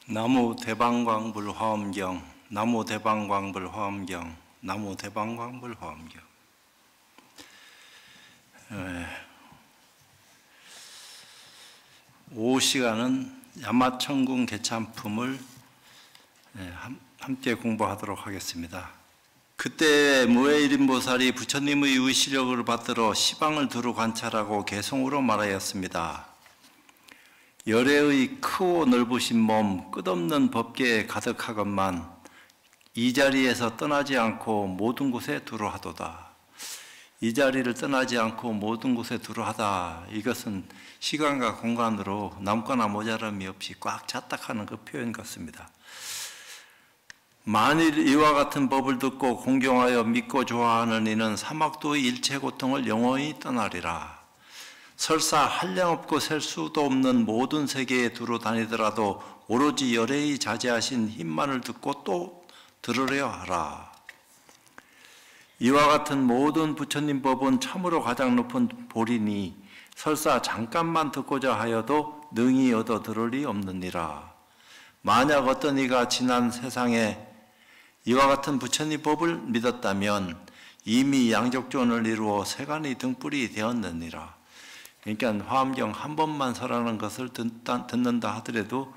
나무 대방광불 화엄경, 나무 대방광불 화엄경, 나무 대방광불 화엄경. 오후 시간은 야마천궁 개참품을 함께 공부하도록 하겠습니다. 그때 무해일인보살이 부처님의 의시력을 받들어 시방을 두루 관찰하고 개송으로 말하였습니다. 열애의 크고 넓으신 몸, 끝없는 법계에 가득하건만 이 자리에서 떠나지 않고 모든 곳에 두루 하도다. 이 자리를 떠나지 않고 모든 곳에 두루 하다. 이것은 시간과 공간으로 남거나 모자람이 없이 꽉 찼다하는 그 표현 같습니다. 만일 이와 같은 법을 듣고 공경하여 믿고 좋아하는 이는 사막도의 일체 고통을 영원히 떠나리라. 설사 한량없고 셀 수도 없는 모든 세계에 두루 다니더라도 오로지 열애의 자제하신 힘만을 듣고 또 들으려 하라. 이와 같은 모든 부처님 법은 참으로 가장 높은 보리니 설사 잠깐만 듣고자 하여도 능히 얻어 들을 리 없느니라. 만약 어떤 이가 지난 세상에 이와 같은 부처님 법을 믿었다면 이미 양적존을 이루어 세간의 등불이 되었느니라. 그러니까 화엄경 한 번만 설하는 것을 듣는다 하더라도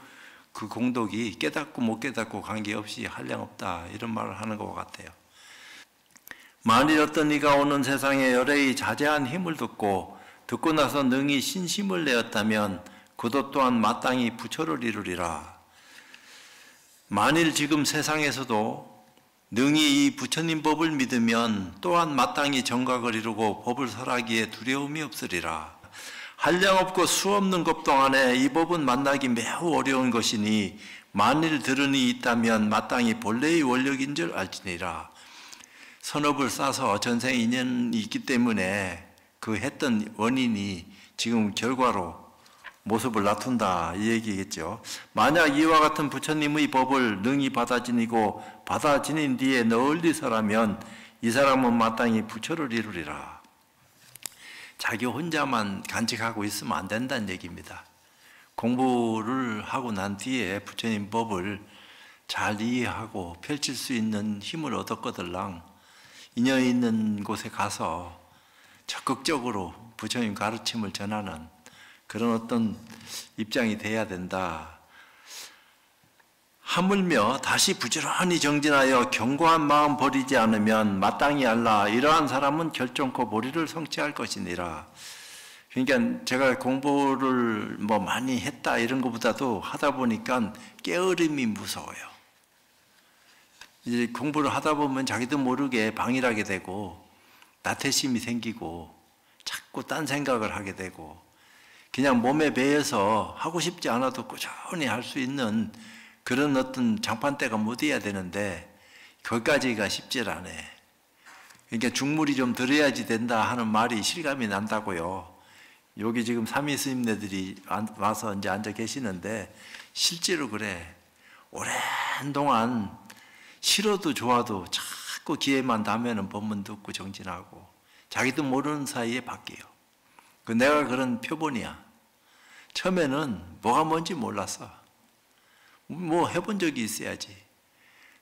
그 공덕이 깨닫고 못 깨닫고 관계없이 한량없다, 이런 말을 하는 것 같아요. 만일 어떤 이가 오는 세상에 열애의 자제한 힘을 듣고 나서 능히 신심을 내었다면 그도 또한 마땅히 부처를 이루리라. 만일 지금 세상에서도 능히 이 부처님 법을 믿으면 또한 마땅히 정각을 이루고 법을 설하기에 두려움이 없으리라. 한량없고 수없는 것 동안에 이 법은 만나기 매우 어려운 것이니 만일 들으니 있다면 마땅히 본래의 원력인 줄 알지니라. 선업을 쌓아서 전생 인연이 있기 때문에 그 했던 원인이 지금 결과로 모습을 나툰다, 이 얘기겠죠. 만약 이와 같은 부처님의 법을 능히 받아지니고 받아지닌 뒤에 널리서라면 이 사람은 마땅히 부처를 이루리라. 자기 혼자만 간직하고 있으면 안 된다는 얘기입니다. 공부를 하고 난 뒤에 부처님 법을 잘 이해하고 펼칠 수 있는 힘을 얻었거들랑 인연 있는 곳에 가서 적극적으로 부처님 가르침을 전하는 그런 어떤 입장이 돼야 된다. 하물며 다시 부지런히 정진하여 견고한 마음 버리지 않으면 마땅히 알라. 이러한 사람은 결정코 보리를 성취할 것이니라. 그러니까 제가 공부를 많이 했다 이런 것보다도 하다 보니까 게으름이 무서워요. 이제 공부를 하다 보면 자기도 모르게 방일하게 되고 나태심이 생기고 자꾸 딴 생각을 하게 되고 그냥 몸에 배어서 하고 싶지 않아도 꾸준히 할 수 있는 그런 어떤 장판대가 못 돼야 되는데 거기까지가 쉽질 않아. 그러니까 중물이 좀 들어야지 된다 하는 말이 실감이 난다고요. 여기 지금 삼위 스님네들이 와서 이제 앉아 계시는데 실제로 그래. 오랜 동안 싫어도 좋아도 자꾸 기회만 닿으면 법문 듣고 정진하고 자기도 모르는 사이에 바뀌어요. 내가 그런 표본이야. 처음에는 뭐가 뭔지 몰랐어. 해본 적이 있어야지.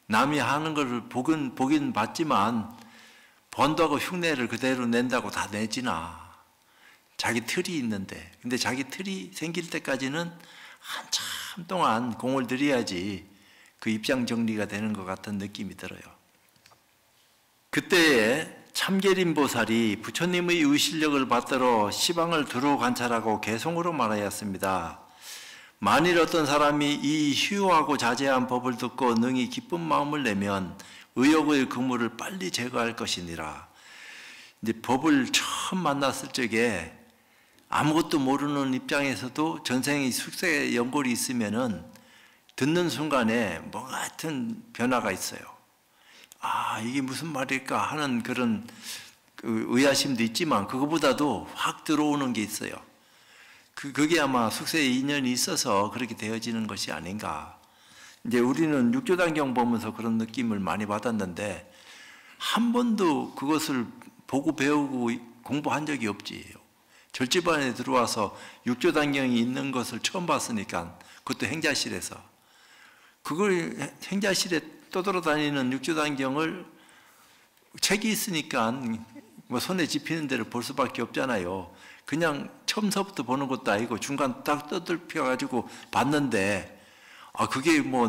남이 하는 것을 보긴 봤지만 번다고 흉내를 그대로 낸다고 다 내지나. 자기 틀이 있는데. 근데 자기 틀이 생길 때까지는 한참 동안 공을 들여야지 그 입장 정리가 되는 것 같은 느낌이 들어요. 그때에 참계림보살이 부처님의 의실력을 받들어 시방을 두루 관찰하고 개송으로 말하였습니다. 만일 어떤 사람이 이 휴하고 자제한 법을 듣고 능히 기쁜 마음을 내면 의욕의 그물을 빨리 제거할 것이니라. 이제 법을 처음 만났을 적에 아무것도 모르는 입장에서도 전생의 숙세의 연골이 있으면은 듣는 순간에 뭐 같은 변화가 있어요. 아, 이게 무슨 말일까 하는 그런 의아심도 있지만 그거보다도 확 들어오는 게 있어요. 그게 아마 숙세의 인연이 있어서 그렇게 되어지는 것이 아닌가. 이제 우리는 육조단경 보면서 그런 느낌을 많이 받았는데 한 번도 그것을 보고 배우고 공부한 적이 없지. 절집안에 들어와서 육조단경이 있는 것을 처음 봤으니까 그것도 행자실에서 그걸 행자실에 떠돌아다니는 육조단경을 책이 있으니까 뭐 손에 집히는 대로 볼 수밖에 없잖아요. 그냥 처음서부터 보는 것도 아니고 중간 딱 떠들펴가지고 봤는데, 그게 뭐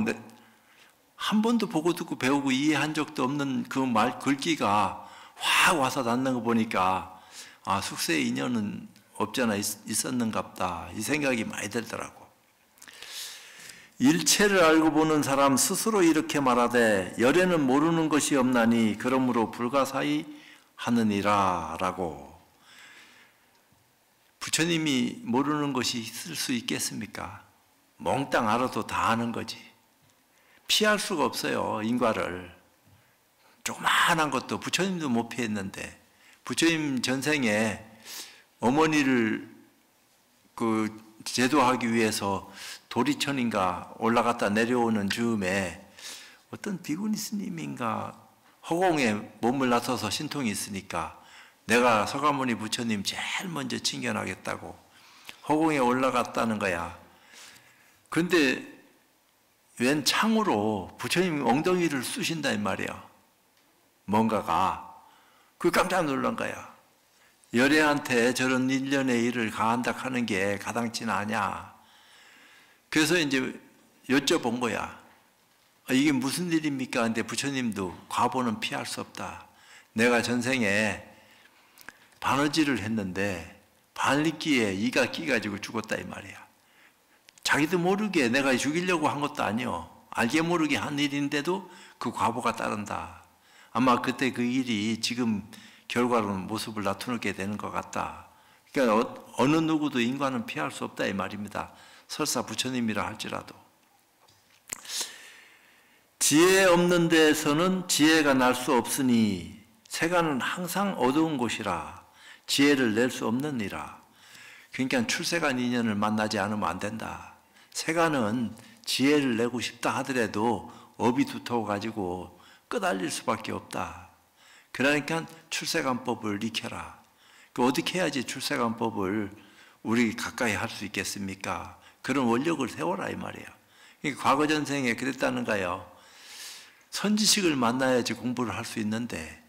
한 번도 보고 듣고 배우고 이해한 적도 없는 그 말 글귀가 확 와서 닿는 거 보니까 숙세의 인연은 없잖아 있었는갑다 이 생각이 많이 들더라고. 일체를 알고 보는 사람 스스로 이렇게 말하되 열에는 모르는 것이 없나니 그러므로 불가사의 하느니라 라고. 부처님이 모르는 것이 있을 수 있겠습니까? 몽땅 알아도 다 아는 거지. 피할 수가 없어요. 인과를. 조그마한 것도 부처님도 못 피했는데, 부처님 전생에 어머니를 제도하기 위해서 도리천인가 올라갔다 내려오는 즈음에 어떤 비구니 스님인가 허공에 몸을 놔둬서 신통이 있으니까 내가 서가모니 부처님 제일 먼저 칭견하겠다고 허공에 올라갔다는 거야. 그런데 웬 창으로 부처님 엉덩이를 쑤신다 이 말이야. 뭔가가. 그 깜짝 놀란 거야. 열애한테 저런 일련의 일을 가한다 하는 게 가당치는 않냐. 그래서 이제 여쭤본 거야. 이게 무슨 일입니까? 근데 부처님도 과보는 피할 수 없다. 내가 전생에 바느질을 했는데 바늘기에 이가 끼가지고 죽었다 이 말이야. 자기도 모르게 내가 죽이려고 한 것도 아니요. 알게 모르게 한 일인데도 그 과보가 따른다. 아마 그때 그 일이 지금 결과로는 모습을 나타내게 되는 것 같다. 그러니까 어느 누구도 인간은 피할 수 없다 이 말입니다. 설사 부처님이라 할지라도. 지혜 없는 데에서는 지혜가 날 수 없으니 세간은 항상 어두운 곳이라 지혜를 낼 수 없느니라. 그러니까 출세간 인연을 만나지 않으면 안 된다. 세간은 지혜를 내고 싶다 하더라도 업이 두터워가지고 끄달릴 수밖에 없다. 그러니까 출세간법을 익혀라. 어떻게 해야지 출세간법을 우리 가까이 할 수 있겠습니까? 그런 원력을 세워라 이 말이에요. 그러니까 과거 전생에 그랬다는 거예요. 선지식을 만나야지 공부를 할 수 있는데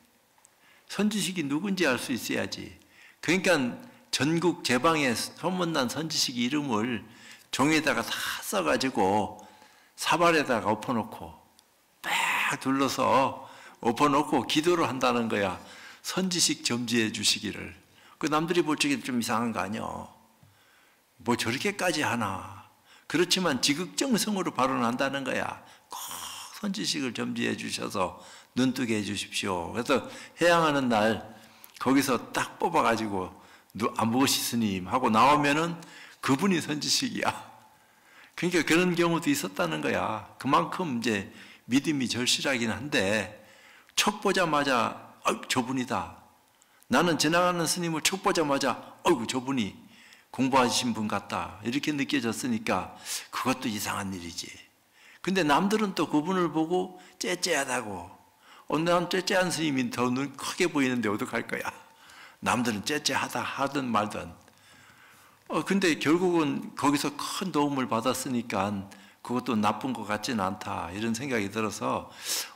선지식이 누군지 알 수 있어야지. 그러니까 전국 제방에 소문난 선지식 이름을 종이에다가 다 써가지고 사발에다가 엎어놓고 딱 둘러서 엎어놓고 기도를 한다는 거야. 선지식 점지해 주시기를. 남들이 볼 적에 좀 이상한 거 아니야. 뭐 저렇게까지 하나. 그렇지만 지극정성으로 발언한다는 거야. 꼭 선지식을 점지해 주셔서 눈뜨게 해 주십시오. 그래서 해양하는 날 거기서 딱 뽑아가지고 안보시 스님 하고 나오면은 그분이 선지식이야. 그러니까 그런 경우도 있었다는 거야. 그만큼 이제 믿음이 절실하긴 한데 척 보자마자 저분이다. 나는 지나가는 스님을 척 보자마자 저분이 공부하신 분 같다. 이렇게 느껴졌으니까 그것도 이상한 일이지. 근데 남들은 또 그분을 보고 째째하다고. 난 째째한 스님이 더 눈 크게 보이는데 어떡할 거야. 남들은 째째하다 하든 말든. 근데 결국은 거기서 큰 도움을 받았으니까 그것도 나쁜 것 같지는 않다. 이런 생각이 들어서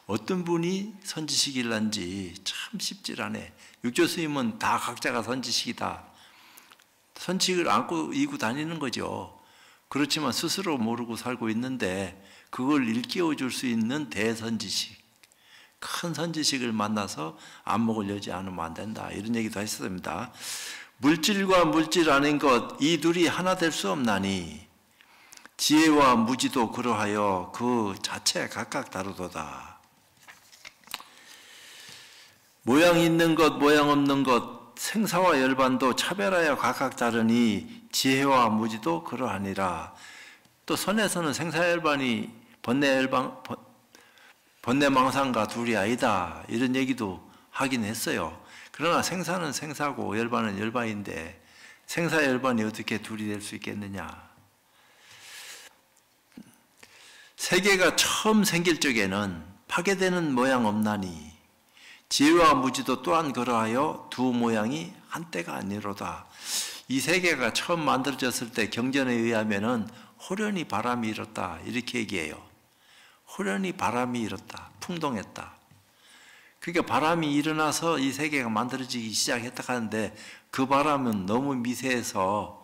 어떤 분이 선지식일란지 참 쉽질 않네. 육조 스님은 다 각자가 선지식이다. 선지식을 안고 이고 다니는 거죠. 그렇지만 스스로 모르고 살고 있는데 그걸 일깨워 줄 수 있는 대선지식. 큰 선지식을 만나서 안목을 열지 않으면 안 된다. 이런 얘기도 했습니다. 물질과 물질 아닌 것 이 둘이 하나 될 수 없나니 지혜와 무지도 그러하여 그 자체 각각 다르도다. 모양 있는 것 모양 없는 것 생사와 열반도 차별하여 각각 다르니 지혜와 무지도 그러하니라. 또 선에서는 생사열반이 번뇌망상과 둘이 아니다. 이런 얘기도 하긴 했어요. 그러나 생사는 생사고 열반은 열반인데 생사 열반이 어떻게 둘이 될 수 있겠느냐. 세계가 처음 생길 적에는 파괴되는 모양 없나니 지혜와 무지도 또한 그러하여 두 모양이 한때가 아니로다. 이 세계가 처음 만들어졌을 때 경전에 의하면은 호련히 바람이 일었다. 이렇게 얘기해요. 호련히 바람이 일었다. 풍동했다. 그러니까 바람이 일어나서 이 세계가 만들어지기 시작했다 하는데 그 바람은 너무 미세해서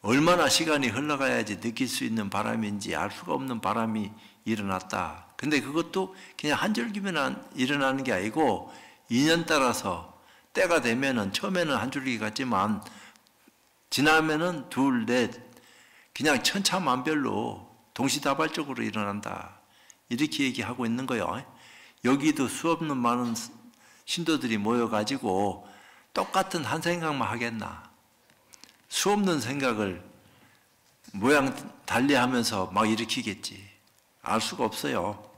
얼마나 시간이 흘러가야지 느낄 수 있는 바람인지 알 수가 없는 바람이 일어났다. 근데 그것도 그냥 한 줄기면 일어나는 게 아니고 인연 따라서 때가 되면은 처음에는 한 줄기 같지만 지나면은 둘, 넷 그냥 천차만별로 동시다발적으로 일어난다. 이렇게 얘기하고 있는 거예요. 여기도 수없는 많은 신도들이 모여가지고 똑같은 한 생각만 하겠나. 수없는 생각을 모양 달리하면서 막 일으키겠지. 알 수가 없어요.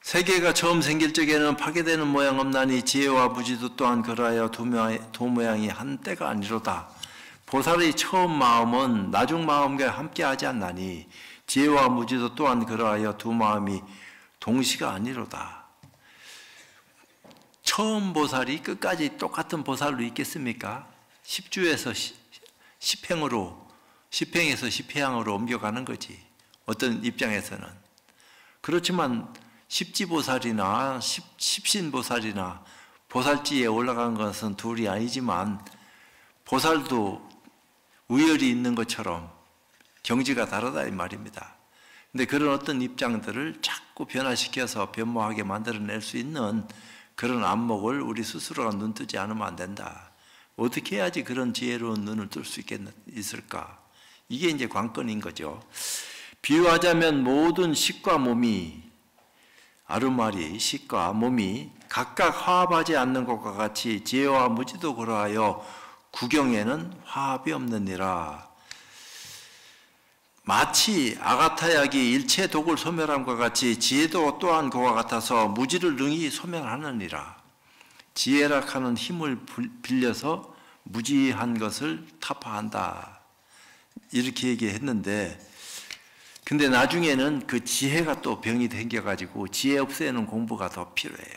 세계가 처음 생길 적에는 파괴되는 모양 없나니 지혜와 무지도 또한 그러하여 두 모양이 한 때가 아니로다. 보살의 처음 마음은 나중 마음과 함께하지 않나니 지혜와 무지도 또한 그러하여 두 마음이 동시가 아니로다. 처음 보살이 끝까지 똑같은 보살로 있겠습니까? 10주에서 10행에서 10회향으로 옮겨가는 거지. 어떤 입장에서는. 그렇지만 십지보살이나 십신보살이나 보살지에 올라간 것은 둘이 아니지만 보살도 우열이 있는 것처럼 경지가 다르다 이 말입니다. 근데 그런 어떤 입장들을 자꾸 변화시켜서 변모하게 만들어낼 수 있는 그런 안목을 우리 스스로가 눈 뜨지 않으면 안 된다. 어떻게 해야지 그런 지혜로운 눈을 뜰 수 있을까? 이게 이제 관건인 거죠. 비유하자면 모든 식과 몸이 아르마리 식과 몸이 각각 화합하지 않는 것과 같이 지혜와 무지도 그러하여 구경에는 화합이 없느니라. 마치 아가타약이 일체 독을 소멸함과 같이 지혜도 또한 그와 같아서 무지를 능히 소멸하느니라. 지혜라 하는 힘을 빌려서 무지한 것을 타파한다. 이렇게 얘기했는데 근데 나중에는 그 지혜가 또 병이 생겨가지고 지혜 없애는 공부가 더 필요해요.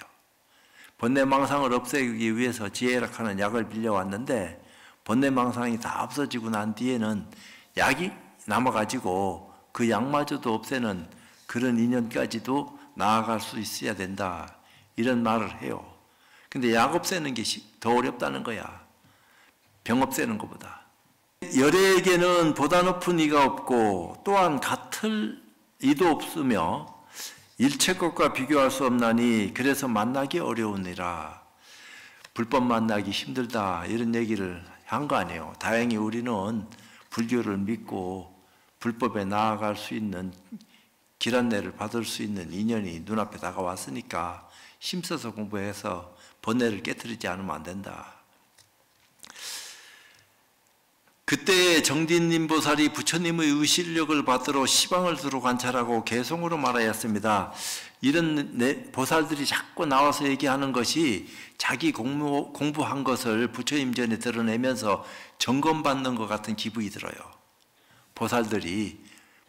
번뇌망상을 없애기 위해서 지혜라 하는 약을 빌려왔는데 번뇌망상이 다 없어지고 난 뒤에는 약이 남아가지고 그 약마저도 없애는 그런 인연까지도 나아갈 수 있어야 된다. 이런 말을 해요. 근데 약 없애는 게 더 어렵다는 거야. 병 없애는 것보다. 열애에게는 보다 높은 이가 없고 또한 같을 이도 없으며 일체 것과 비교할 수 없나니 그래서 만나기 어려우니라. 불법 만나기 힘들다 이런 얘기를 한 거 아니에요. 다행히 우리는 불교를 믿고 불법에 나아갈 수 있는 길 안내를 받을 수 있는 인연이 눈앞에 다가왔으니까 힘써서 공부해서 번뇌를 깨트리지 않으면 안 된다. 그때에 정딘님보살이 부처님의 의실력을 받들어 시방을 두루 관찰하고 개성으로 말하였습니다. 이런 보살들이 자꾸 나와서 얘기하는 것이 자기 공부한 것을 부처님 전에 드러내면서 점검받는 것 같은 기분이 들어요. 보살들이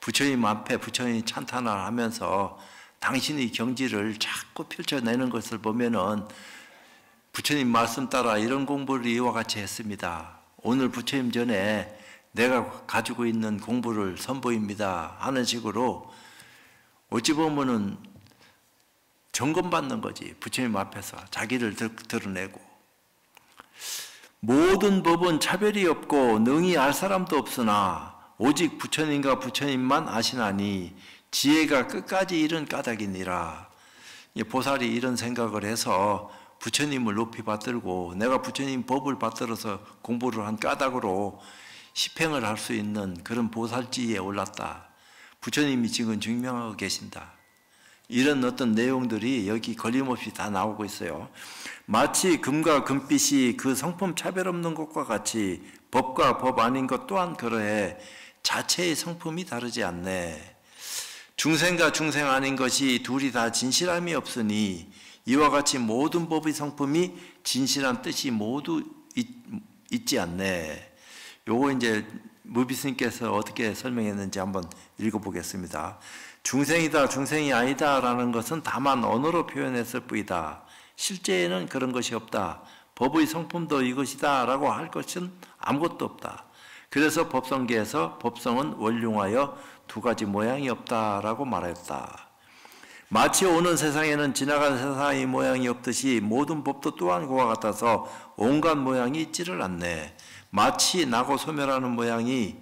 부처님 앞에 부처님 찬탄을 하면서 당신의 경지를 자꾸 펼쳐내는 것을 보면은 부처님 말씀 따라 이런 공부를 이와 같이 했습니다. 오늘 부처님 전에 내가 가지고 있는 공부를 선보입니다 하는 식으로 어찌 보면은 점검받는 거지. 부처님 앞에서 자기를 드러내고 모든 법은 차별이 없고 능히 알 사람도 없으나 오직 부처님과 부처님만 아시나니 지혜가 끝까지 이른 까닭이니라. 보살이 이런 생각을 해서 부처님을 높이 받들고 내가 부처님 법을 받들어서 공부를 한 까닭으로 십행을 할 수 있는 그런 보살지에 올랐다. 부처님이 지금 증명하고 계신다. 이런 어떤 내용들이 여기 걸림없이 다 나오고 있어요. 마치 금과 금빛이 그 성품 차별 없는 것과 같이 법과 법 아닌 것 또한 그러해 자체의 성품이 다르지 않네. 중생과 중생 아닌 것이 둘이 다 진실함이 없으니 이와 같이 모든 법의 성품이 진실한 뜻이 모두 있지 않네. 요거 이제 무비스님께서 어떻게 설명했는지 한번 읽어보겠습니다. 중생이다, 중생이 아니다 라는 것은 다만 언어로 표현했을 뿐이다. 실제에는 그런 것이 없다. 법의 성품도 이것이다 라고 할 것은 아무것도 없다. 그래서 법성계에서 법성은 원흉하여 두 가지 모양이 없다 라고 말했다. 마치 오는 세상에는 지나간 세상의 모양이 없듯이 모든 법도 또한 그와 같아서 온갖 모양이 있지를 않네. 마치 나고 소멸하는 모양이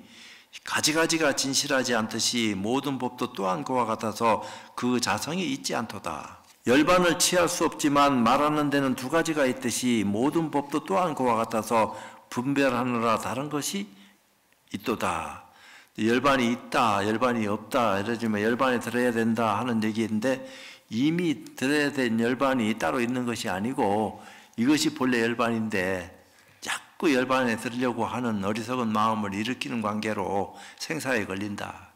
가지가지가 진실하지 않듯이 모든 법도 또한 그와 같아서 그 자성이 있지 않도다. 열반을 취할 수 없지만 말하는 데는 두 가지가 있듯이 모든 법도 또한 그와 같아서 분별하느라 다른 것이 있도다. 열반이 있다, 열반이 없다 이러지만 열반에 들어야 된다 하는 얘기인데 이미 들어야 된 열반이 따로 있는 것이 아니고 이것이 본래 열반인데 자꾸 열반에 들으려고 하는 어리석은 마음을 일으키는 관계로 생사에 걸린다.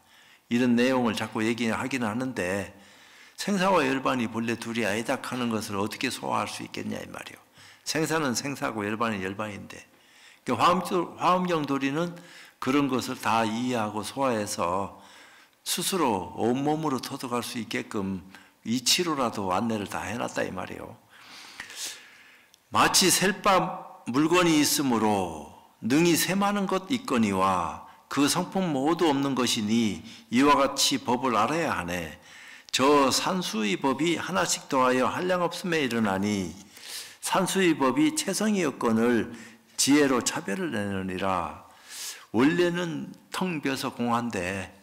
이런 내용을 자꾸 얘기하기는 하는데 생사와 열반이 본래 둘이 아니다 하는 것을 어떻게 소화할 수 있겠냐 이 말이요. 생사는 생사고 열반은 열반인데 화엄경 도리는 그런 것을 다 이해하고 소화해서 스스로 온몸으로 터득할 수 있게끔 이치로라도 안내를 다 해놨다 이 말이에요. 마치 셀바 물건이 있으므로 능히 셈하는 것 있거니와 그 성품 모두 없는 것이니 이와 같이 법을 알아야 하네. 저 산수의 법이 하나씩 더하여 한량없음에 일어나니 산수의 법이 체성이었거늘 지혜로 차별을 내느니라. 원래는 텅 비어서 공한데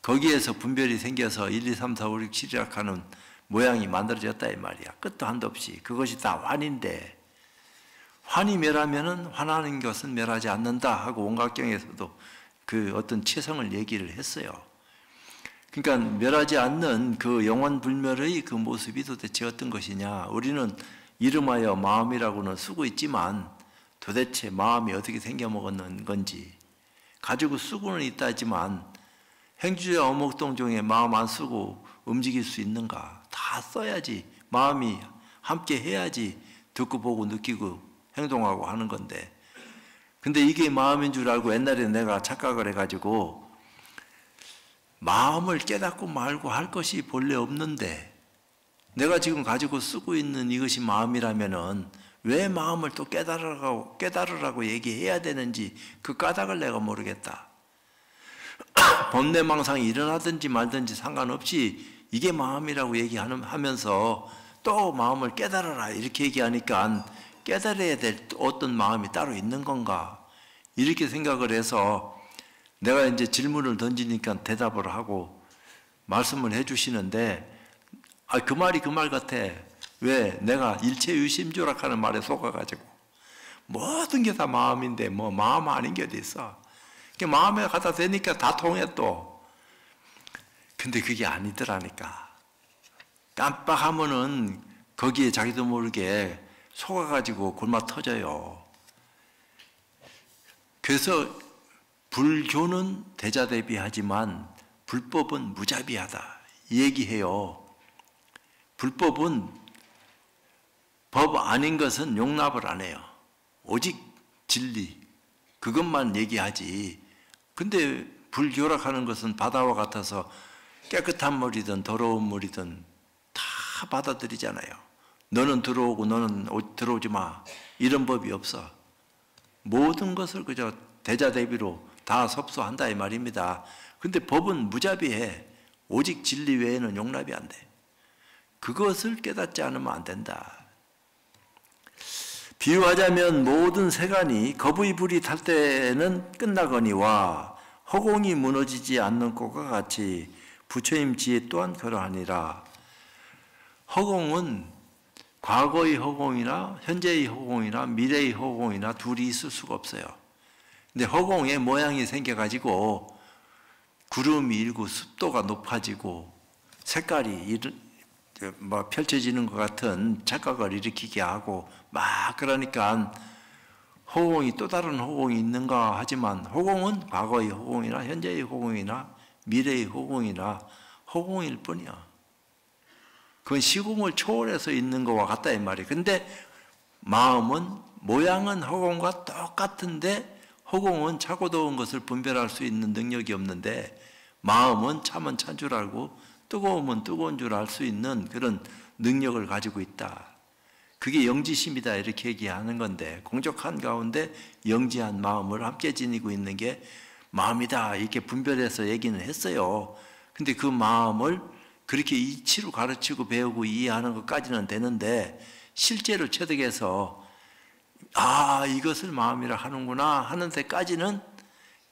거기에서 분별이 생겨서 1, 2, 3, 4, 5, 6, 7이라 하는 모양이 만들어졌다 이 말이야. 끝도 한도 없이. 그것이 다 환인데 환이 멸하면은 환하는 것은 멸하지 않는다 하고 온각경에서도 그 어떤 체성을 얘기를 했어요. 그러니까 멸하지 않는 그 영원불멸의 그 모습이 도대체 어떤 것이냐. 우리는 이름하여 마음이라고는 쓰고 있지만 도대체 마음이 어떻게 생겨먹었는 건지 가지고 쓰고는 있다지만 행주자 어목동종에 마음 안 쓰고 움직일 수 있는가? 다 써야지. 마음이 함께 해야지 듣고 보고 느끼고 행동하고 하는 건데 근데 이게 마음인 줄 알고 옛날에 내가 착각을 해가지고 마음을 깨닫고 말고 할 것이 본래 없는데 내가 지금 가지고 쓰고 있는 이것이 마음이라면은 왜 마음을 또 깨달으라고 얘기해야 되는지 그 까닭을 내가 모르겠다. 번뇌망상이 일어나든지 말든지 상관없이 이게 마음이라고 얘기하면서 또 마음을 깨달아라 이렇게 얘기하니까 깨달아야 될 어떤 마음이 따로 있는 건가 이렇게 생각을 해서 내가 이제 질문을 던지니까 대답을 하고 말씀을 해주시는데 그 말이 그 말 같아. 왜? 내가 일체유심조락하는 말에 속아가지고 모든 게 다 마음인데 뭐 마음 아닌 게 어디 있어. 마음에 갖다 대니까 다 통해 또. 근데 그게 아니더라니까. 깜빡하면은 거기에 자기도 모르게 속아가지고 골마 터져요. 그래서 불교는 대자대비하지만 불법은 무자비하다 이 얘기해요. 불법은 법 아닌 것은 용납을 안 해요. 오직 진리 그것만 얘기하지. 근데 불교락하는 것은 바다와 같아서 깨끗한 물이든 더러운 물이든 다 받아들이잖아요. 너는 들어오고 너는 들어오지 마 이런 법이 없어. 모든 것을 그저 대자대비로 다 섭수한다 이 말입니다. 근데 법은 무자비해. 오직 진리 외에는 용납이 안 돼. 그것을 깨닫지 않으면 안 된다. 비유하자면 모든 세간이 거부의 불이 탈 때는 끝나거니와 허공이 무너지지 않는 것과 같이 부처님 지혜 또한 그러하니라. 허공은 과거의 허공이나 현재의 허공이나 미래의 허공이나 둘이 있을 수가 없어요. 근데 허공에 모양이 생겨가지고 구름이 일고 습도가 높아지고 색깔이 펼쳐지는 것 같은 착각을 일으키게 하고 막 그러니까 허공이 또 다른 허공이 있는가 하지만 허공은 과거의 허공이나 현재의 허공이나 미래의 허공이나 허공일 뿐이야. 그건 시공을 초월해서 있는 것과 같다 이 말이에요. 근데 마음은 모양은 허공과 똑같은데 허공은 차고 더운 것을 분별할 수 있는 능력이 없는데 마음은 차면 찬 줄 알고 뜨거우면 뜨거운 줄 알 수 있는 그런 능력을 가지고 있다. 그게 영지심이다 이렇게 얘기하는 건데 공적한 가운데 영지한 마음을 함께 지니고 있는 게 마음이다 이렇게 분별해서 얘기는 했어요. 근데 그 마음을 그렇게 이치로 가르치고 배우고 이해하는 것까지는 되는데 실제로 체득해서 이것을 마음이라 하는구나 하는 데까지는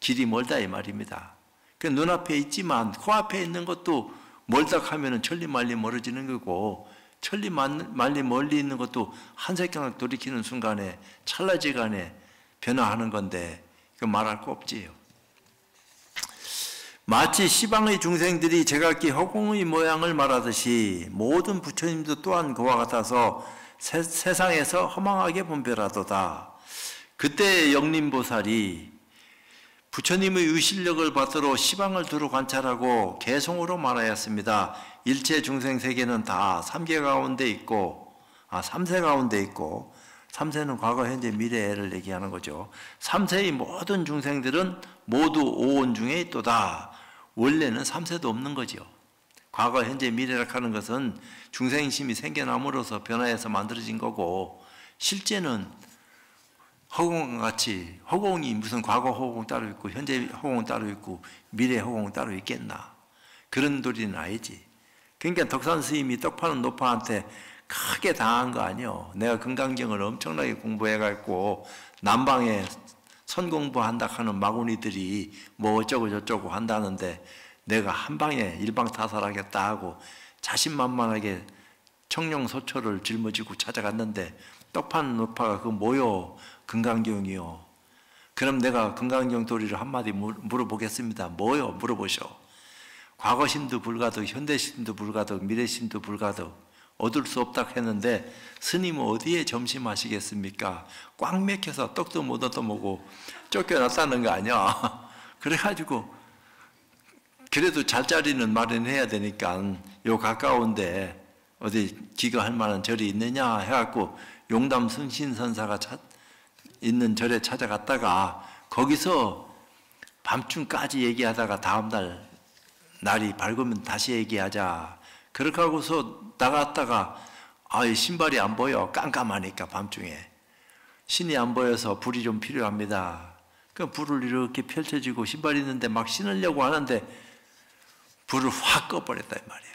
길이 멀다 이 말입니다. 그 눈앞에 있지만 코앞에 있는 것도 멀다 하면은 천리 만리 멀어지는 거고, 천리 만리 멀리 있는 것도 한 생각 돌이키는 순간에 찰나지간에 변화하는 건데 그 말할 거 없지요. 마치 시방의 중생들이 제각기 허공의 모양을 말하듯이 모든 부처님도 또한 그와 같아서 세상에서 허망하게 분별하도다. 그때 영림보살이 부처님의 의실력을 받들어 시방을 두루 관찰하고 개송으로 말하였습니다. 일체 중생 세계는 다 삼계 가운데 있고, 삼세 가운데 있고, 삼세는 과거, 현재, 미래를 얘기하는 거죠. 삼세의 모든 중생들은 모두 오온 중에 있도다. 원래는 삼세도 없는 거죠. 과거, 현재, 미래라 하는 것은 중생심이 생겨남으로써 변화해서 만들어진 거고, 실제는 허공과 같이 허공이 무슨 과거 허공 따로 있고 현재 허공 따로 있고 미래 허공 따로 있겠나. 그런 도리는 아니지. 그러니까 덕산 스님이 떡파는 노파한테 크게 당한 거 아니요. 내가 금강경을 엄청나게 공부해갖고 남방에 선 공부한다 하는 마구니들이 뭐 어쩌고 저쩌고 한다는데 내가 한 방에 일방타살하겠다 하고 자신만만하게 청룡소초를 짊어지고 찾아갔는데 떡판 노파가 그 뭐요? 금강경이요. 그럼 내가 금강경 도리를 한마디 물어보겠습니다. 뭐요? 물어보셔. 과거심도 불가득, 현대심도 불가득, 미래심도 불가득, 얻을 수 없다 했는데 스님은 어디에 점심하시겠습니까? 꽉 맥혀서 떡도 못 얻어먹고 쫓겨났다는 거 아니야. 그래가지고 그래도 잘자리는 마련해야 되니까 요 가까운데 어디 기거할 만한 절이 있느냐 해갖고 용담 승신선사가 있는 절에 찾아갔다가 거기서 밤중까지 얘기하다가 다음날 날이 밝으면 다시 얘기하자. 그렇게 하고서 나갔다가 신발이 안 보여. 깜깜하니까 밤중에. 신이 안 보여서 불이 좀 필요합니다. 그 불을 이렇게 펼쳐지고 신발 있는데 막 신으려고 하는데 불을 확 꺼버렸다 이 말이야.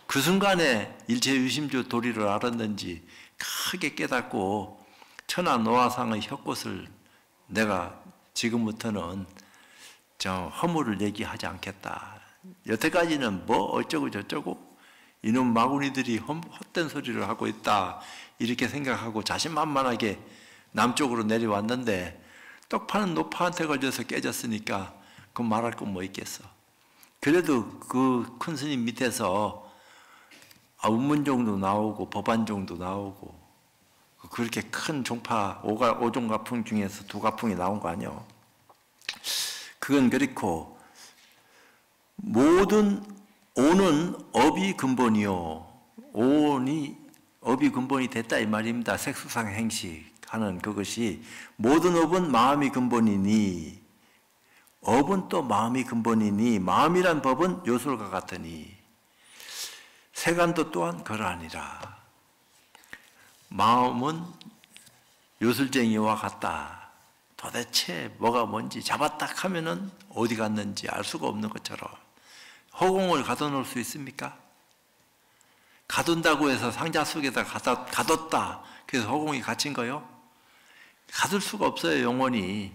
그 순간에 일체유심조 도리를 알았는지 크게 깨닫고 천하 노화상의 혁꽃을 내가 지금부터는 허물을 얘기하지 않겠다. 여태까지는 뭐 어쩌고 저쩌고 이놈 마구니들이 헛된 소리를 하고 있다 이렇게 생각하고 자신만만하게 남쪽으로 내려왔는데 떡파는 노파한테 걸려서 깨졌으니까 그 말할 건 뭐 있겠어. 그래도 그 큰 스님 밑에서 운문종도 나오고 법안종도 나오고 그렇게 큰 종파 5종가풍 중에서 2가풍이 나온 거 아니요. 그건 그렇고 모든 오는 업이 근본이요. 오온이 업이 근본이 됐다 이 말입니다. 색수상 행식하는 그것이 모든 업은 마음이 근본이니 업은 또 마음이 근본이니 마음이란 법은 요술과 같으니 세간도 또한 그러하니라. 마음은 요술쟁이와 같다. 도대체 뭐가 뭔지 잡았다 하면은 어디 갔는지 알 수가 없는 것처럼 허공을 가둬놓을 수 있습니까? 가둔다고 해서 상자 속에다 가뒀다. 그래서 허공이 갇힌 거요? 가둘 수가 없어요, 영원히.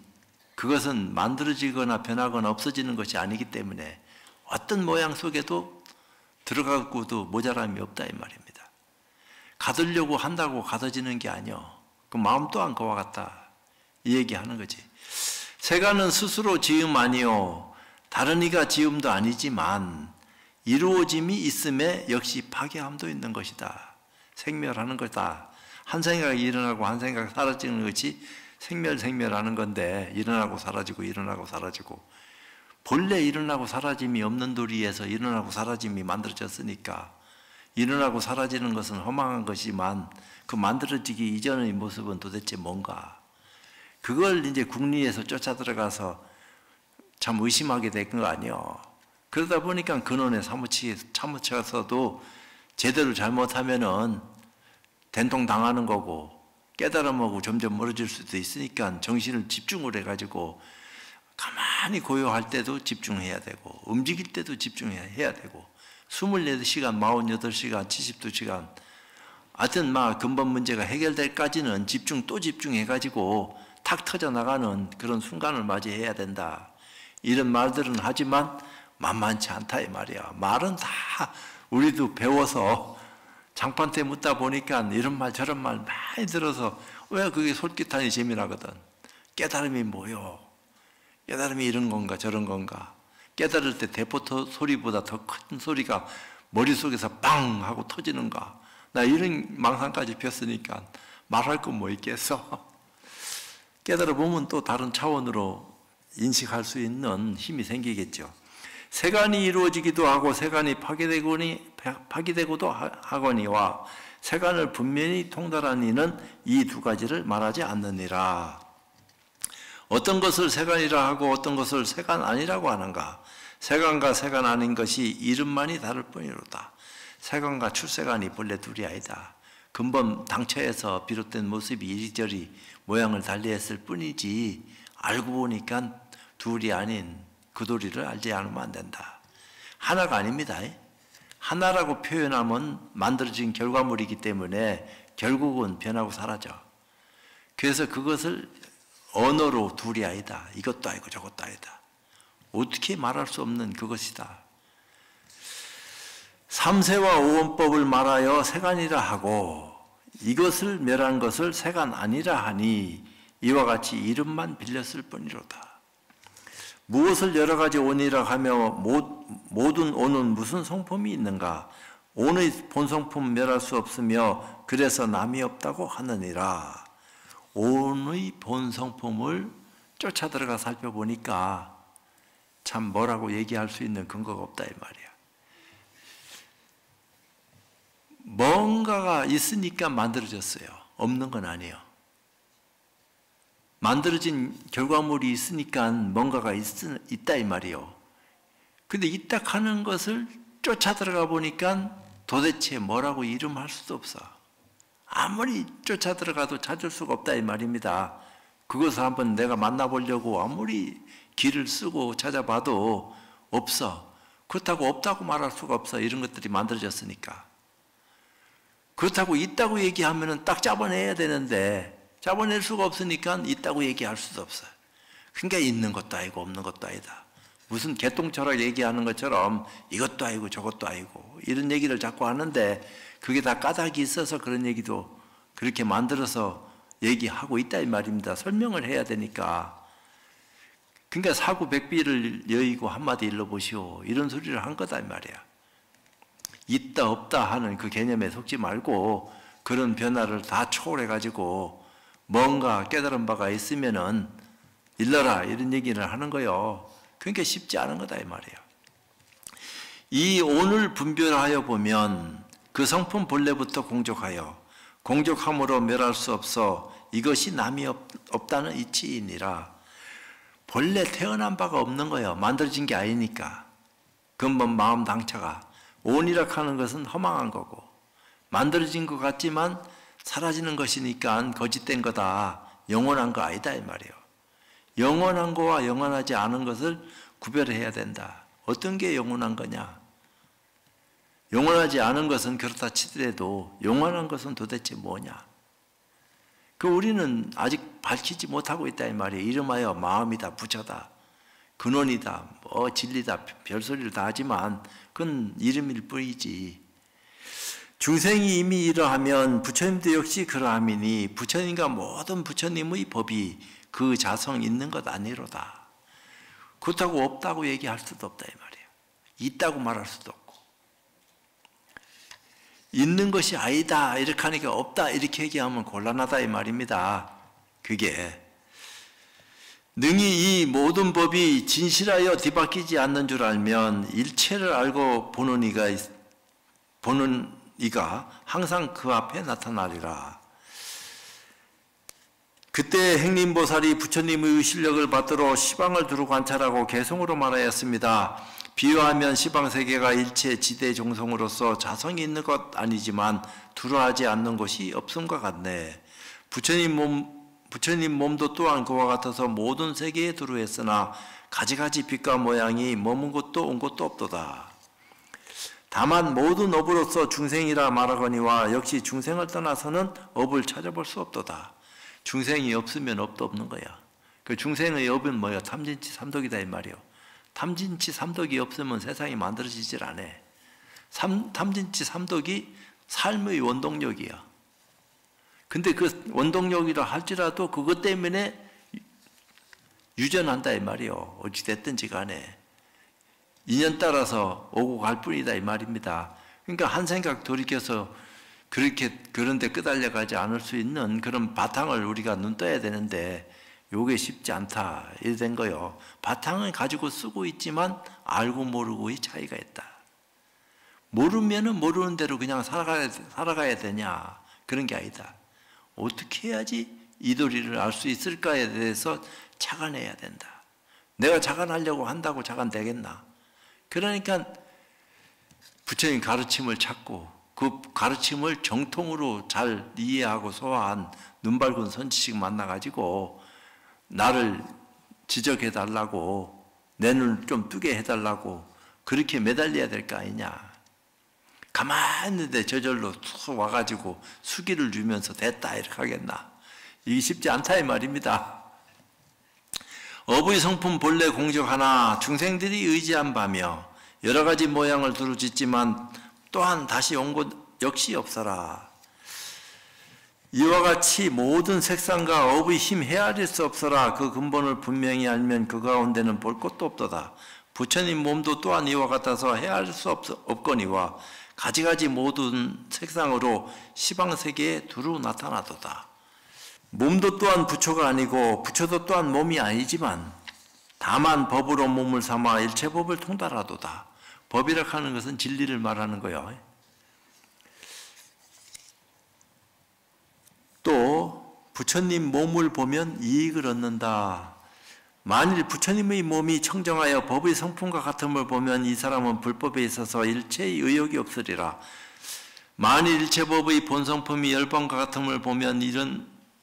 그것은 만들어지거나 변하거나 없어지는 것이 아니기 때문에 어떤 모양 속에도 들어가고도 모자람이 없다 이 말입니다. 가두려고 한다고 가둬지는 게 아니요. 그 마음 또한 그와 같다. 이 얘기하는 거지. 세간은 스스로 지음 아니요. 다른 이가 지음도 아니지만 이루어짐이 있음에 역시 파괴함도 있는 것이다. 생멸하는 것이다. 한 생각이 일어나고 한 생각이 사라지는 것이 생멸하는 건데 일어나고 사라지고 일어나고 사라지고 본래 일어나고 사라짐이 없는 도리에서 일어나고 사라짐이 만들어졌으니까 일어나고 사라지는 것은 허망한 것이지만 그 만들어지기 이전의 모습은 도대체 뭔가 그걸 이제 국리에서 쫓아 들어가서 참 의심하게 된 거 아니요. 그러다 보니까 근원에 사무쳐서도 제대로 잘못하면은 된통 당하는 거고 깨달음하고 점점 멀어질 수도 있으니까 정신을 집중을 해가지고 가만히 고요할 때도 집중해야 되고 움직일 때도 집중해야 되고 28시간, 48시간, 72시간. 하여튼 근본 문제가 해결될까지는 집중 또 집중해가지고 탁 터져나가는 그런 순간을 맞이해야 된다. 이런 말들은 하지만 만만치 않다 이 말이야. 말은 다 우리도 배워서 장판때 묻다 보니까 이런 말 저런 말 많이 들어서 왜 그게 솔깃하니 재미나거든. 깨달음이 뭐요? 깨달음이 이런 건가 저런 건가. 깨달을 때 대포 소리보다 더 큰 소리가 머릿속에서 빵 하고 터지는가. 나 이런 망상까지 폈으니까 말할 거 뭐 있겠어. 깨달아 보면 또 다른 차원으로 인식할 수 있는 힘이 생기겠죠. 세간이 이루어지기도 하고 세간이 파기되고도 하거니와 세간을 분명히 통달한 이는 이 두 가지를 말하지 않느니라. 어떤 것을 세간이라 하고 어떤 것을 세간 아니라고 하는가. 세간과 세간 아닌 것이 이름만이 다를 뿐이로다. 세간과 출세간이 본래 둘이 아니다. 근본 당처에서 비롯된 모습이 이리저리 모양을 달리했을 뿐이지 알고 보니까 둘이 아닌 그 도리를 알지 않으면 안 된다. 하나가 아닙니다. 하나라고 표현하면 만들어진 결과물이기 때문에 결국은 변하고 사라져. 그래서 그것을 언어로 둘이 아니다. 이것도 아니고 저것도 아니다. 어떻게 말할 수 없는 그것이다. 삼세와 오원법을 말하여 세간이라 하고 이것을 멸한 것을 세간 아니라 하니 이와 같이 이름만 빌렸을 뿐이로다. 무엇을 여러 가지 온이라 하며 모든 온은 무슨 성품이 있는가? 온의 본성품 멸할 수 없으며 그래서 남이 없다고 하느니라. 온의 본성품을 쫓아 들어가 살펴보니까 참 뭐라고 얘기할 수 있는 근거가 없다 이 말이야. 뭔가가 있으니까 만들어졌어요. 없는 건 아니에요. 만들어진 결과물이 있으니까 뭔가가 있다 이 말이에요. 근데 있다 하는 것을 쫓아 들어가 보니까 도대체 뭐라고 이름할 수도 없어. 아무리 쫓아 들어가도 찾을 수가 없다 이 말입니다. 그것을 한번 내가 만나보려고 아무리 길을 쓰고 찾아봐도 없어. 그렇다고 없다고 말할 수가 없어. 이런 것들이 만들어졌으니까. 그렇다고 있다고 얘기하면 딱 잡아내야 되는데 잡아낼 수가 없으니까 있다고 얘기할 수도 없어요. 그러니까 있는 것도 아니고 없는 것도 아니다. 무슨 개똥철학 얘기하는 것처럼 이것도 아니고 저것도 아니고 이런 얘기를 자꾸 하는데 그게 다 까닭이 있어서 그런 얘기도 그렇게 만들어서 얘기하고 있다 이 말입니다. 설명을 해야 되니까. 그러니까 사구백비를 여의고 한마디 일러보시오. 이런 소리를 한 거다 이 말이야. 있다 없다 하는 그 개념에 속지 말고 그런 변화를 다 초월해가지고 뭔가 깨달은 바가 있으면은 일러라 이런 얘기를 하는 거요. 그러니까 쉽지 않은 거다 이 말이에요. 이 온을 분별하여 보면 그 성품 본래부터 공족하여 공족함으로 멸할 수 없어 이것이 남이 없다는 이치이니라. 본래 태어난 바가 없는 거예요. 만들어진 게 아니니까. 근본 마음 당차가 온이라 하는 것은 허망한 거고 만들어진 것 같지만 사라지는 것이니까 거짓된 거다. 영원한 거 아니다 이 말이에요. 영원한 거와 영원하지 않은 것을 구별해야 된다. 어떤 게 영원한 거냐? 영원하지 않은 것은 그렇다 치더라도 영원한 것은 도대체 뭐냐? 우리는 아직 밝히지 못하고 있다 이 말이에요. 이름하여 마음이다, 부처다, 근원이다, 진리다, 별소리를 다 하지만 그건 이름일 뿐이지. 중생이 이미 이러하면 부처님도 역시 그러함이니 부처님과 모든 부처님의 법이 그 자성 있는 것 아니로다. 그렇다고 없다고 얘기할 수도 없다 이 말이에요. 있다고 말할 수도 없고 있는 것이 아니다 이렇게 하니까 없다 이렇게 얘기하면 곤란하다 이 말입니다. 그게 능히 이 모든 법이 진실하여 뒤바뀌지 않는 줄 알면 일체를 알고 보는 이가 항상 그 앞에 나타나리라. 그때 행림보살이 부처님의 실력을 받들어 시방을 두루 관찰하고 개성으로 말하였습니다. 비유하면 시방세계가 일체 지대 종성으로서 자성이 있는 것 아니지만 두루하지 않는 곳이 없음과 같네. 부처님 몸도 또한 그와 같아서 모든 세계에 두루했으나 가지가지 빛과 모양이 머문 곳도 온 곳도 없도다. 다만 모든 업으로서 중생이라 말하거니와 역시 중생을 떠나서는 업을 찾아볼 수 없도다. 중생이 없으면 업도 없는 거야. 그 중생의 업은 뭐야? 탐진치 삼독이다 이 말이요. 탐진치 삼독이 없으면 세상이 만들어지질 않아. 탐진치 삼독이 삶의 원동력이야. 근데 그 원동력이라 할지라도 그것 때문에 유전한다 이 말이요. 어찌됐든지 간에 인연 따라서 오고 갈 뿐이다 이 말입니다. 그러니까 한 생각 돌이켜서 그런데 끄달려가지 않을 수 있는 그런 바탕을 우리가 눈떠야 되는데 요게 쉽지 않다 이래 된 거요. 바탕을 가지고 쓰고 있지만 알고 모르고의 차이가 있다. 모르면은 모르는 대로 그냥 살아가야 되냐 그런 게 아니다. 어떻게 해야지 이 도리를 알 수 있을까에 대해서 착안해야 된다. 내가 착안하려고 한다고 착안되겠나? 그러니까 부처님 가르침을 찾고 그 가르침을 정통으로 잘 이해하고 소화한 눈밝은 선지식 만나가지고 나를 지적해달라고 내 눈을 좀 뜨게 해달라고 그렇게 매달려야 될 거 아니냐. 가만히 있는데 저절로 툭 와가지고 수기를 주면서 됐다 이렇게 하겠나. 이게 쉽지 않다 이 말입니다. 업의 성품 본래 공적하나 중생들이 의지한 바며 여러 가지 모양을 두루 짓지만 또한 다시 온 곳 역시 없어라. 이와 같이 모든 색상과 업의 힘 헤아릴 수 없어라. 그 근본을 분명히 알면 그 가운데는 볼 것도 없도다. 부처님 몸도 또한 이와 같아서 헤아릴 수 없거니와 가지가지 모든 색상으로 시방세계에 두루 나타나도다. 몸도 또한 부처가 아니고 부처도 또한 몸이 아니지만 다만 법으로 몸을 삼아 일체법을 통달하도다. 법이라 하는 것은 진리를 말하는 거예요. 또 부처님 몸을 보면 이익을 얻는다. 만일 부처님의 몸이 청정하여 법의 성품과 같음을 보면 이 사람은 불법에 있어서 일체의 의욕이 없으리라. 만일 일체법의 본성품이 열반과 같음을 보면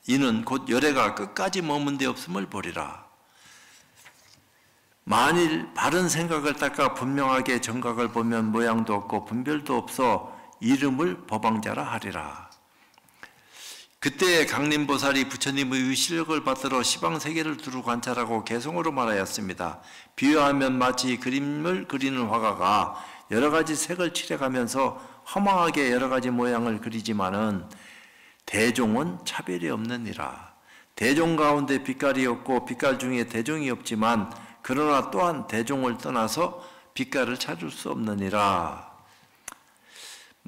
이는 곧 열애가 끝까지 머문 데 없음을 보리라. 만일 바른 생각을 닦아 분명하게 정각을 보면 모양도 없고 분별도 없어 이름을 법왕자라 하리라. 그때 강림보살이 부처님의 실력을 받들어 시방세계를 두루 관찰하고 개성으로 말하였습니다. 비유하면 마치 그림을 그리는 화가가 여러 가지 색을 칠해가면서 허망하게 여러 가지 모양을 그리지만은 대종은 차별이 없느니라. 대종 가운데 빛깔이 없고 빛깔 중에 대종이 없지만 그러나 또한 대종을 떠나서 빛깔을 찾을 수 없느니라.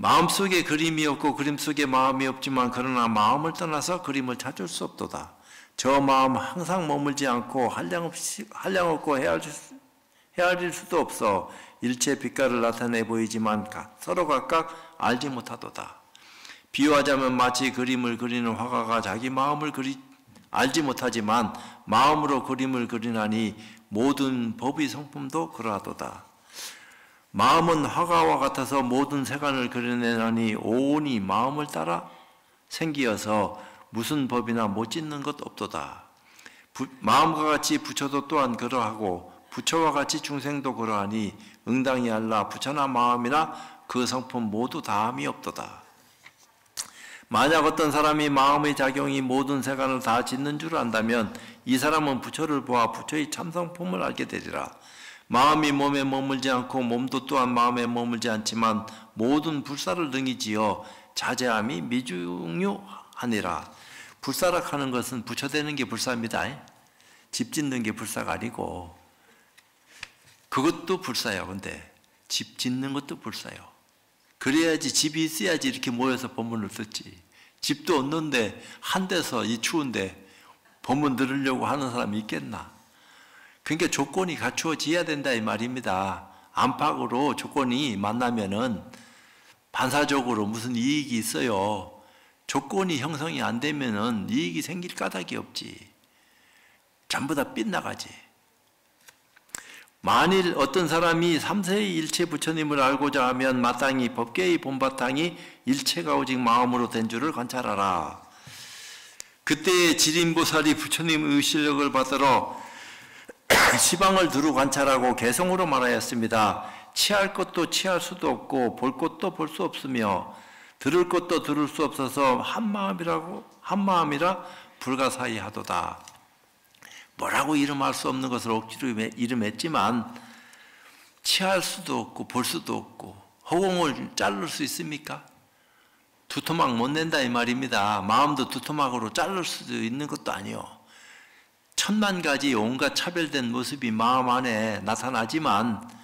마음속에 그림이 없고 그림 속에 마음이 없지만 그러나 마음을 떠나서 그림을 찾을 수 없도다. 저 마음 항상 머물지 않고 한량없고 헤아릴 수도 없어 일체 빛깔을 나타내 보이지만 서로 각각 알지 못하도다. 비유하자면 마치 그림을 그리는 화가가 자기 마음을 알지 못하지만 마음으로 그림을 그리나니 모든 법의 성품도 그러하도다. 마음은 화가와 같아서 모든 세간을 그려내나니 온이 마음을 따라 생기어서 무슨 법이나 못 짓는 것 없도다. 마음과 같이 부처도 또한 그러하고 부처와 같이 중생도 그러하니 응당히 알라. 부처나 마음이나 그 성품 모두 다함이 없도다. 만약 어떤 사람이 마음의 작용이 모든 세간을 다 짓는 줄 안다면 이 사람은 부처를 보아 부처의 참성품을 알게 되리라. 마음이 몸에 머물지 않고 몸도 또한 마음에 머물지 않지만 모든 불사를 능히 지어 자제함이 미중요하니라. 불사락하는 것은 부처되는 게 불사입니다. 집 짓는 게 불사가 아니고 그것도 불사예요. 근데 집 짓는 것도 불사예요. 그래야지 집이 있어야지 이렇게 모여서 법문을 듣지. 집도 없는데 한 데서 이 추운데 법문 들으려고 하는 사람이 있겠나. 그러니까 조건이 갖추어져야 된다 이 말입니다. 안팎으로 조건이 만나면은 반사적으로 무슨 이익이 있어요. 조건이 형성이 안 되면은 이익이 생길 까닭이 없지. 전부 다 빗나가지. 만일 어떤 사람이 삼세의 일체 부처님을 알고자 하면 마땅히 법계의 본바탕이 일체가 오직 마음으로 된 줄을 관찰하라. 그때에 지림보살이 부처님의 실력을 받들어 시방을 두루 관찰하고 개성으로 말하였습니다. 취할 것도 취할 수도 없고 볼 것도 볼 수 없으며 들을 것도 들을 수 없어서 한 마음이라 불가사의하도다. 뭐라고 이름할 수 없는 것을 억지로 이름했지만 취할 수도 없고 볼 수도 없고 허공을 자를 수 있습니까? 두토막 못 낸다 이 말입니다. 마음도 두토막으로 자를 수도 있는 것도 아니요. 천만 가지 온갖 차별된 모습이 마음 안에 나타나지만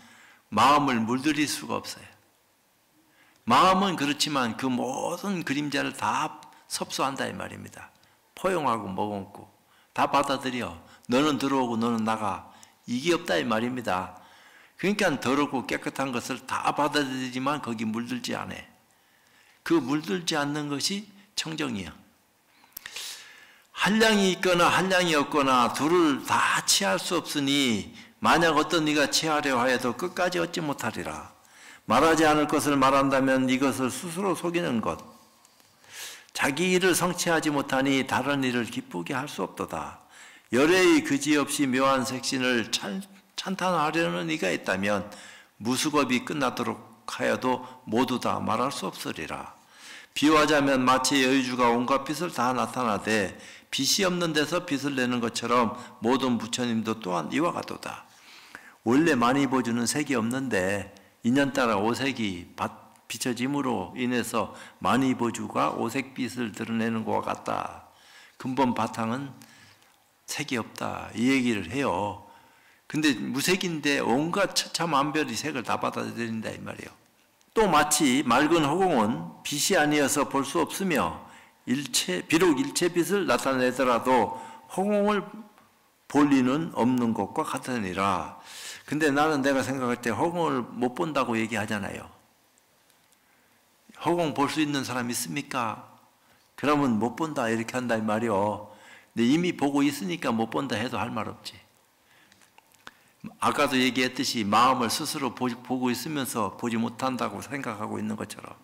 마음을 물들일 수가 없어요. 마음은 그렇지만 그 모든 그림자를 다 섭수한다 이 말입니다. 포용하고 머금고 다 받아들여. 너는 들어오고 너는 나가. 이게 없다 이 말입니다. 그러니까 더럽고 깨끗한 것을 다 받아들이지만 거기 물들지 않아. 그 물들지 않는 것이 청정이야. 한량이 있거나 한량이 없거나 둘을 다 취할 수 없으니 만약 어떤 네가 취하려 하여도 끝까지 얻지 못하리라. 말하지 않을 것을 말한다면 이것을 스스로 속이는 것. 자기 일을 성취하지 못하니 다른 일을 기쁘게 할 수 없도다. 열애의 그지없이 묘한 색신을 찬탄하려는 이가 있다면 무수겁이 끝나도록 하여도 모두 다 말할 수 없으리라. 비유하자면 마치 여의주가 온갖 빛을 다 나타나되 빛이 없는 데서 빛을 내는 것처럼 모든 부처님도 또한 이와 같도다. 원래 많이 보여주는 색이 없는데 인연따라 오색이 비춰짐으로 인해서 만이보주가 오색빛을 드러내는 것과 같다. 근본 바탕은 색이 없다. 이 얘기를 해요. 근데 무색인데 온갖 천차만별의 색을 다 받아들인다 이 말이에요. 또 마치 맑은 허공은 빛이 아니어서 볼 수 없으며 비록 일체빛을 나타내더라도 허공을 볼 리는 없는 것과 같으니라. 근데 나는 내가 생각할 때 허공을 못 본다고 얘기하잖아요. 허공 볼 수 있는 사람 있습니까? 그러면 못 본다 이렇게 한다 이 말이요. 근데 이미 보고 있으니까 못 본다 해도 할 말 없지. 아까도 얘기했듯이 마음을 스스로 보고 있으면서 보지 못한다고 생각하고 있는 것처럼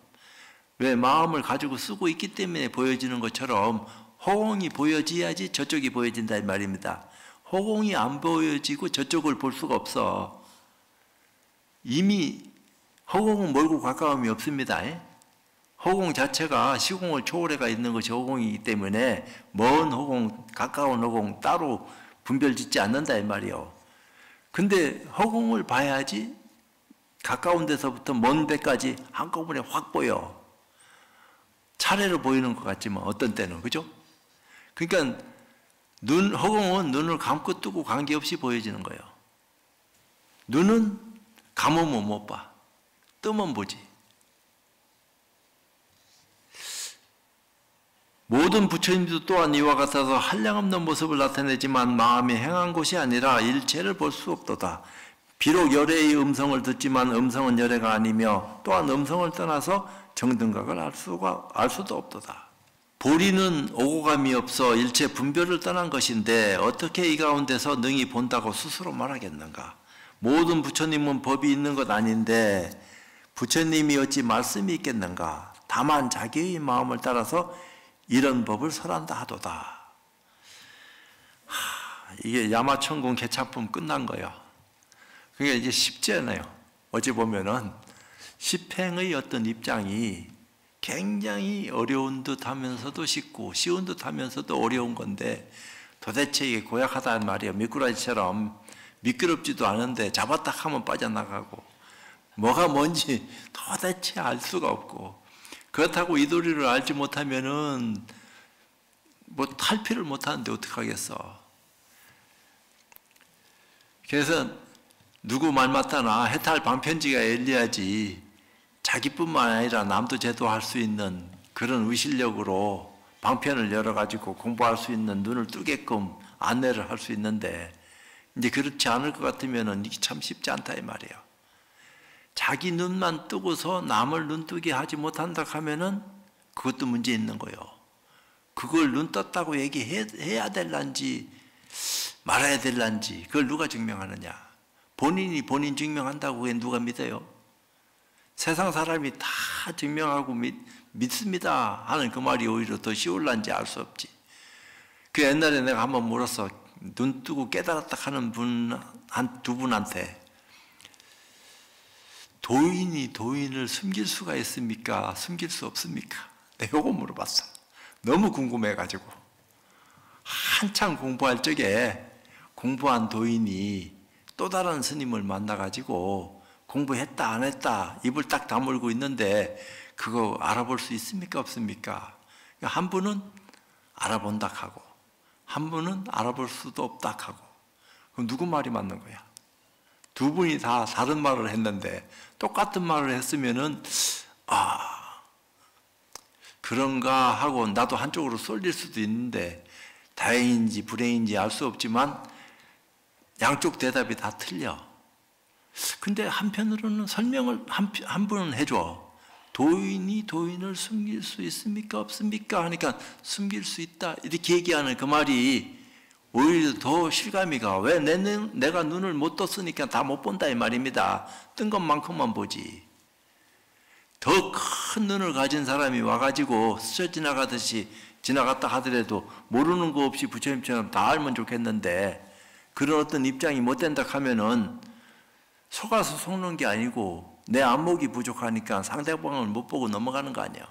왜 마음을 가지고 쓰고 있기 때문에 보여지는 것처럼 허공이 보여져야지 저쪽이 보여진다 이 말입니다. 허공이 안 보여지고 저쪽을 볼 수가 없어. 이미 허공은 멀고 가까움이 없습니다. 허공 자체가 시공을 초월해가 있는 것이 허공이기 때문에 먼 허공, 가까운 허공 따로 분별짓지 않는다 이 말이요. 근데 허공을 봐야지 가까운 데서부터 먼 데까지 한꺼번에 확 보여. 차례로 보이는 것 같지만 어떤 때는 그죠? 그러니까 허공은 눈을 감고 뜨고 관계없이 보여지는 거예요. 눈은 감으면 못 봐. 뜨면 보지. 모든 부처님도 또한 이와 같아서 한량없는 모습을 나타내지만 마음이 행한 것이 아니라 일체를 볼 수 없도다. 비록 열애의 음성을 듣지만 음성은 열애가 아니며 또한 음성을 떠나서 정등각을 알 수도 없도다. 보리는 오고감이 없어 일체 분별을 떠난 것인데 어떻게 이 가운데서 능히 본다고 스스로 말하겠는가? 모든 부처님은 법이 있는 것 아닌데 부처님이 어찌 말씀이 있겠는가? 다만 자기의 마음을 따라서 이런 법을 설한다 하도다. 이게 야마천공 개차품 끝난 거예요. 그게 이제 쉽지 않아요. 어찌 보면은 십행의 어떤 입장이 굉장히 어려운 듯 하면서도 쉽고 쉬운 듯 하면서도 어려운 건데 도대체 이게 고약하다는 말이에요. 미꾸라지처럼 미끄럽지도 않은데 잡았다 하면 빠져나가고 뭐가 뭔지 도대체 알 수가 없고 그렇다고 이 도리를 알지 못하면은 뭐 탈피를 못하는데 어떡하겠어. 그래서 누구 말 맞다나 해탈 방편지가 열려야지 자기뿐만 아니라 남도 제도할 수 있는 그런 의실력으로 방편을 열어가지고 공부할 수 있는 눈을 뜨게끔 안내를 할 수 있는데 이제 그렇지 않을 것 같으면 이게 참 쉽지 않다 이 말이에요. 자기 눈만 뜨고서 남을 눈 뜨게 하지 못한다 하면은 그것도 문제 있는 거예요. 그걸 눈 떴다고 얘기해야 될란지 말아야 될란지 그걸 누가 증명하느냐. 본인이 본인 증명한다고 그게 누가 믿어요? 세상 사람이 다 증명하고 믿습니다 하는 그 말이 오히려 더 쉬울란지 알 수 없지. 그 옛날에 내가 한번 물었어. 눈 뜨고 깨달았다 하는 분, 두 분한테 도인이 도인을 숨길 수가 있습니까? 숨길 수 없습니까? 내가 요거 물어봤어. 너무 궁금해가지고. 한창 공부할 적에 공부한 도인이 또 다른 스님을 만나가지고 공부했다 안 했다 입을 딱 다물고 있는데 그거 알아볼 수 있습니까? 없습니까? 한 분은 알아본다 하고 한 분은 알아볼 수도 없다 하고 그럼 누구 말이 맞는 거야? 두 분이 다 다른 말을 했는데 똑같은 말을 했으면은 그런가 하고 나도 한쪽으로 쏠릴 수도 있는데 다행인지 불행인지 알 수 없지만 양쪽 대답이 다 틀려. 근데 한편으로는 설명을 한 분은 해줘. 도인이 도인을 숨길 수 있습니까? 없습니까? 하니까 숨길 수 있다. 이렇게 얘기하는 그 말이 오히려 더 실감이 가. 왜? 내가 눈을 못 떴으니까 다 못 본다 이 말입니다. 뜬 것만큼만 보지. 더 큰 눈을 가진 사람이 와가지고 스쳐 지나가듯이 지나갔다 하더라도 모르는 거 없이 부처님처럼 다 알면 좋겠는데 그런 어떤 입장이 못 된다 하면은 속아서 속는 게 아니고 내 안목이 부족하니까 상대방을 못 보고 넘어가는 거 아니야.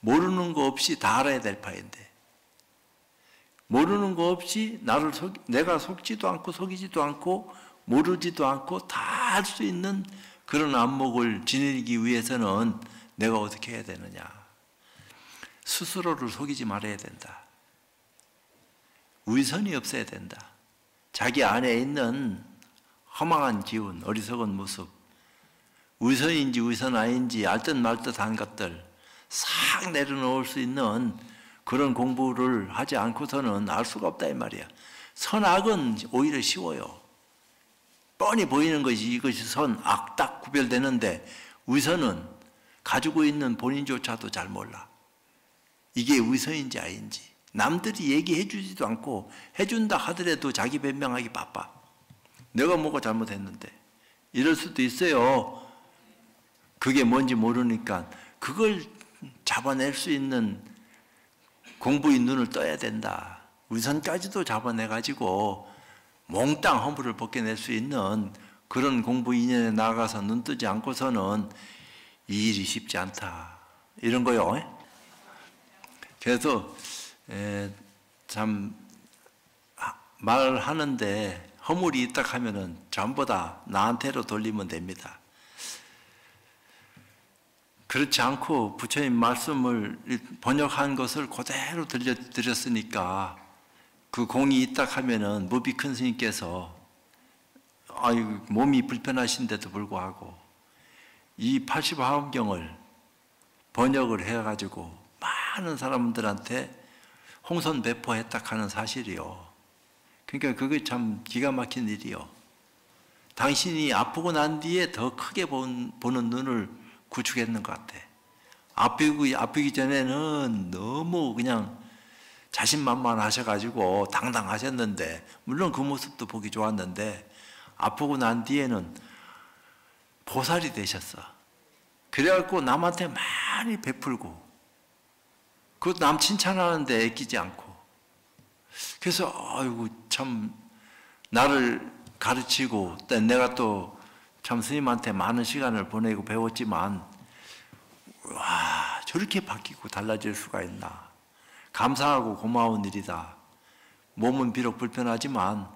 모르는 거 없이 다 알아야 될 파인데 모르는 거 없이 내가 속지도 않고 속이지도 않고 모르지도 않고 다 할 수 있는 그런 안목을 지니기 위해서는 내가 어떻게 해야 되느냐. 스스로를 속이지 말아야 된다. 위선이 없어야 된다. 자기 안에 있는 허망한 기운, 어리석은 모습, 위선인지 위선 아닌지 알듯 말듯한 것들 싹 내려놓을 수 있는 그런 공부를 하지 않고서는 알 수가 없다 이 말이야. 선악은 오히려 쉬워요. 뻔히 보이는 것이 이것이 선, 악 딱 구별되는데 위선은 가지고 있는 본인조차도 잘 몰라. 이게 위선인지 아닌지. 남들이 얘기해 주지도 않고 해준다 하더라도 자기 변명하기 바빠. 내가 뭐가 잘못했는데. 이럴 수도 있어요. 그게 뭔지 모르니까 그걸 잡아낼 수 있는 공부의 눈을 떠야 된다. 위선까지도 잡아내가지고 몽땅 허물을 벗겨낼 수 있는 그런 공부 인연에 나가서 눈 뜨지 않고서는 이 일이 쉽지 않다. 이런 거요. 그래서 참 말하는데 허물이 있다 하면은 전부 다 나한테로 돌리면 됩니다. 그렇지 않고 부처님 말씀을 번역한 것을 그대로 들려드렸으니까 그 공이 있다 하면은 무비 큰 스님께서 몸이 불편하신데도 불구하고 이 80화엄경을 번역을 해가지고 많은 사람들한테 홍선 배포했다 하는 사실이요. 그러니까 그게 참 기가 막힌 일이요. 당신이 아프고 난 뒤에 더 크게 보는 눈을 구축했는 것 같아. 아프기 전에는 너무 그냥 자신만만하셔가지고 당당하셨는데 물론 그 모습도 보기 좋았는데 아프고 난 뒤에는 보살이 되셨어. 그래갖고 남한테 많이 베풀고 그 남 칭찬하는데 애끼지 않고 그래서 아이고 참 나를 가르치고 내가 또 참 스님한테 많은 시간을 보내고 배웠지만 와 저렇게 바뀌고 달라질 수가 있나. 감사하고 고마운 일이다. 몸은 비록 불편하지만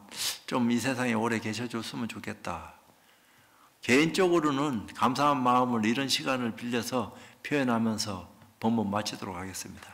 좀 이 세상에 오래 계셔줬으면 좋겠다. 개인적으로는 감사한 마음을 이런 시간을 빌려서 표현하면서 본문 마치도록 하겠습니다.